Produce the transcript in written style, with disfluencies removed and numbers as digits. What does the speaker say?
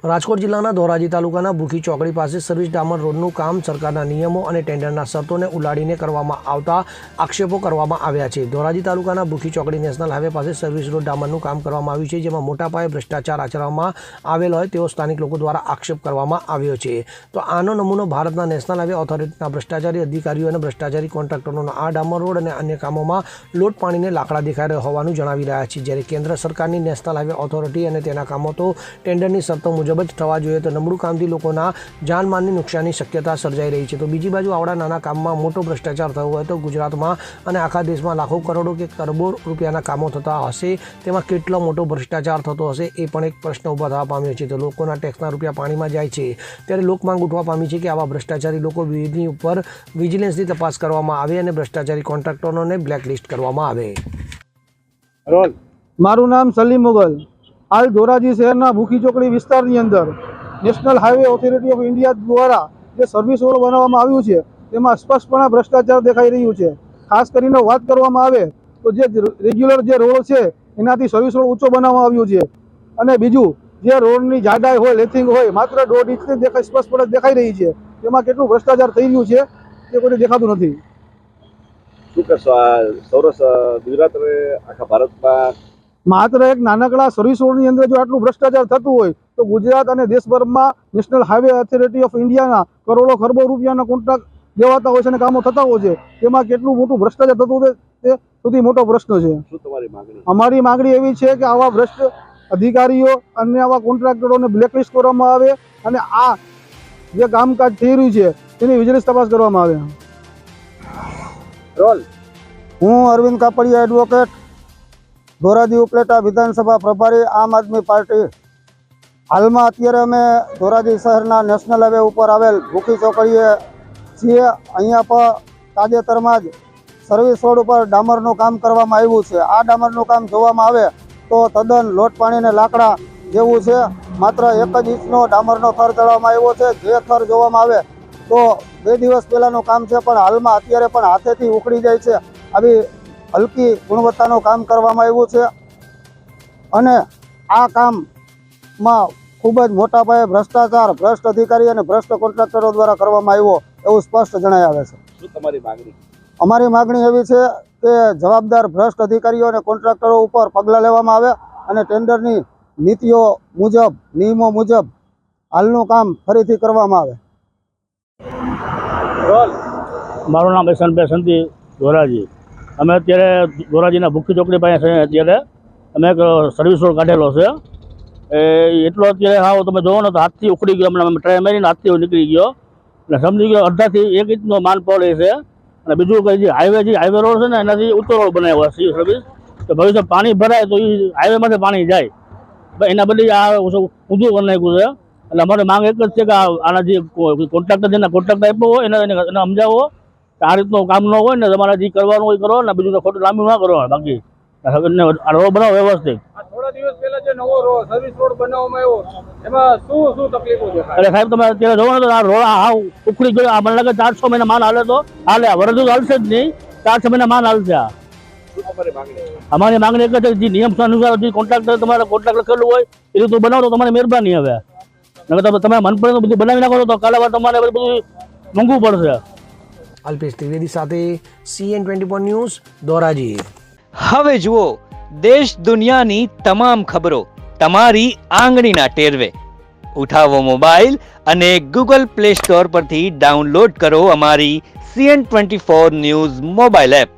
રાજકોટ જિલ્લાના ધોરાજી તાલુકાના ભૂખી ચોકડી પાસે સર્વિસ ડામર રોડનું કામ સરકારના નિયમો અને ટેન્ડરના શરતોને ઉલાડીને કરવામાં આવતા આક્ષેપો કરવામાં આવ્યા છે। ધોરાજી તાલુકાના ભૂખી ચોકડી નેશનલ હાઈવે પાસે સર્વિસ રોડ ડામરનું કામ કરવામાં આવ્યું છે, જેમાં મોટા પાયે ભ્રષ્ટાચાર આચરવામાં આવેલ હોય તેવો સ્થાનિક લોકો દ્વારા આક્ષેપ કરવામાં આવ્યો છે। તો આનો નમૂનો ભારતના નેશનલ હાઈવે ઓથોરિટીના ભ્રષ્ટાચારી અધિકારીઓ અને ભ્રષ્ટાચારી કોન્ટ્રાક્ટરોનો આ ડામર રોડ અને અન્ય કામોમાં લોટ પાણીને લાકડા દેખાઈ રહ્યો હોવાનું જણાવી રહ્યા છે। જ્યારે કેન્દ્ર સરકારની નેશનલ હાઈવે ઓથોરિટી અને તેના કામો તો ટેન્ડરની શરતો મુજબ જ થવા જોઈએ, તો નબળું કામથી લોકોના જાનમાલની નુકસાનની શક્યતા સર્જાઈ રહી છે। તો બીજી બાજુ આવડા નાના કામમાં મોટો ભ્રષ્ટાચાર થયો હોય તો ગુજરાતમાં અને આખા દેશમાં લાખો કરોડો કે અરબો રૂપિયાના કામો થતા હશે, તેમાં કેટલો મોટો ભ્રષ્ટાચાર થતો હશે એ પણ એક પ્રશ્ન ઊભા થવા પામ્યો છે। તો લોકોના ટેક્સના રૂપિયા પાણીમાં જાય છે, ત્યારે લોકમાંગ ઉઠવા પામી છે કે આવા ભ્રષ્ટાચારી લોકો વિધિની ઉપર વિજિલન્સની તપાસ કરવામાં આવે અને ભ્રષ્ટાચારી કોન્ટ્રાક્ટરોને બ્લેકલિસ્ટ કરવામાં આવે। મારું નામ સલીમ મુગલ। હાલ ધોરાજી શહેરના ભૂખી ચોકડી વિસ્તારની અંદર national highway authority of India દ્વારા જે સર્વિસ રોડ બનાવવામાં આવ્યું છે તેમાં સ્પષ્ટપણે ભ્રષ્ટાચાર દેખાઈ રહ્યું છે। ખાસ કરીને વાત કરવામાં આવે તો જે રેગ્યુલર જે રોડ છે એનાથી સર્વિસ રોડ ઊંચો બનાવવામાં આવ્યું છે, અને બીજું જે રોડની જાડાઈ હોય, લેથિંગ હોય, માત્ર 1.5 ઇંચની દેખાઈ સ્પષ્ટપણે દેખાઈ રહી છે। તેમાં કેટલું ભ્રષ્ટાચાર થઈ રહ્યું છે તે કોઈ દેખાતું નથી। શું કહેશો આ સૌરાષ્ટ્ર ગુજરાત અને આખા ભારતમાં માત્ર એક નાનકડા સર્વિસ રોડની અંદર જો આટલું ભ્રષ્ટાચાર થતું હોય તો ગુજરાત અને દેશભરમાં નેશનલ હાઈવે ઓથોરિટી ઓફ ઇન્ડિયાના કરોડો ખરબો રૂપિયાના કોન્ટ્રાક્ટ દેવાતા હોય છે અને કામો થતા હોય છે, તેમાં કેટલું મોટું ભ્રષ્ટાચાર થતું હોય તે સૌથી મોટો પ્રશ્ન છે। શું તમારી માંગણી? અમારી માંગણી એવી છે કે આવા ભ્રષ્ટ અધિકારીઓ અને આવા કોન્ટ્રાક્ટરોને બ્લેકલિસ્ટ કરવામાં આવે અને આ જે કામકાજ થઈ રહ્યું છે તેની વિજિલન્સ તપાસ કરવામાં આવે। હું અરવિંદ કાપડિયા, એડવોકેટ, ધોરાજી ઉપલેટા વિધાનસભા પ્રભારી, આમ આદમી પાર્ટી। હાલમાં અત્યારે અમે ધોરાજી શહેરના નેશનલ હાઈવે ઉપર આવેલ ભૂખી ચોકડીએ છીએ। અહીંયા પર તાજેતરમાં જ સર્વિસ રોડ ઉપર ડામરનું કામ કરવામાં આવ્યું છે। આ ડામરનું કામ જોવામાં આવે તો તદ્દન લોટ પાણીને લાકડા જેવું છે। માત્ર 1 જ ઇંચનો ડામરનો થર ચડાવવામાં આવ્યો છે। જે થર જોવામાં આવે તો 2 દિવસ પહેલાંનું કામ છે, પણ હાલમાં અત્યારે પણ હાથેથી ઉખડી જાય છે। આવી હલકી ગુણવત્તાનું કામ કરવામાં આવ્યું છે, અને આ કામમાં ખૂબ જ મોટા પાયે ભ્રષ્ટાચાર, ભ્રષ્ટ અધિકારી અને ભ્રષ્ટ કોન્ટ્રાક્ટરો દ્વારા કરવામાં આવ્યો એવું સ્પષ્ટ જણાઈ આવે છે। શું તમારી માંગણી? અમારી માગણી એવી છે કે જવાબદાર ભ્રષ્ટ અધિકારીઓ અને કોન્ટ્રાક્ટરો ઉપર પગલાં લેવામાં આવે અને ટેન્ડરની નીતિઓ મુજબ, નિયમો મુજબ હાલનું કામ ફરીથી કરવામાં આવે। મારું નામ એસનભાઈ સંધી, ધોરાજી। અમે અત્યારે ધોરાજીના ભૂખી ચોકડી પાસે છે। અત્યારે અમે એક સર્વિસ રોડ કાઢેલો છે, એટલો અત્યારે હાવ તમે જોવો ને તો હાથથી ઉખડી ગયો। હમણાં ટ્રાય મારીને હાથથી નીકળી ગયો, એટલે સમજી ગયો અડધાથી 1 ઇંચનો માન પડે છે। અને બીજું કંઈ જે હાઈવે રોડ છે ને એનાથી ઊંચો રોડ બનાવ્યો છે સર્વિસ, તો ભવિષ્ય પાણી ભરાય તો એ હાઈવેમાંથી પાણી જાય, એના બદલે આ ઊંધું કરી નાખ્યું છે। એટલે અમારી માંગ એક જ છે કે આના જે કોન્ટ્રાક્ટર જેના કોન્ટ્રાક્ટ આપ્યો હોય એને સમજાવો આ રીતનું કામ ન હોય ને, તમારે જે કરવાનું હોય કરો ને, બીજું ખોટું લાંબુ ના કરો। બાકી રોડ બનાવો વ્યવસ્થિત। થોડા દિવસ પહેલા જે નવો સર્વિસ રોડ બનાવવામાં આવ્યો એમાં શું તકલીફો છે? એટલે સાહેબ તમે અત્યારે જોવો ને તો આ રોડ આ ઉખડી ગયો। આ મને લાગે 4-6 મહિના માન હાલે તો હાલે, આ વરસ હાલશે જ નહીં, 4-6 મહિના માન હાલશે। આ અમારી માંગણી એક જ છે, જે નિયમ અનુસાર જે કોન્ટ્રાક્ટર તમારે કોન્ટ્રાક્ટ લખેલું હોય એ રીતનું બનાવો તો તમારી મહેરબાની હવે। તમે મનપસંદ બધું બનાવી નાખો તો કાલે વાર તમારે બધું મોંઘું પડશે। અલ્પેશ ત્રિવેદી સાથે CN24 ન્યૂઝ, ધોરાજી। હવે જુઓ દેશ દુનિયાની તમામ ખબરો તમારી આંગળીના ટેરવે। ઉઠાવો મોબાઈલ અને Google Play Store પરથી ડાઉનલોડ કરો અમારી CN24 ન્યૂઝ મોબાઈલ એપ।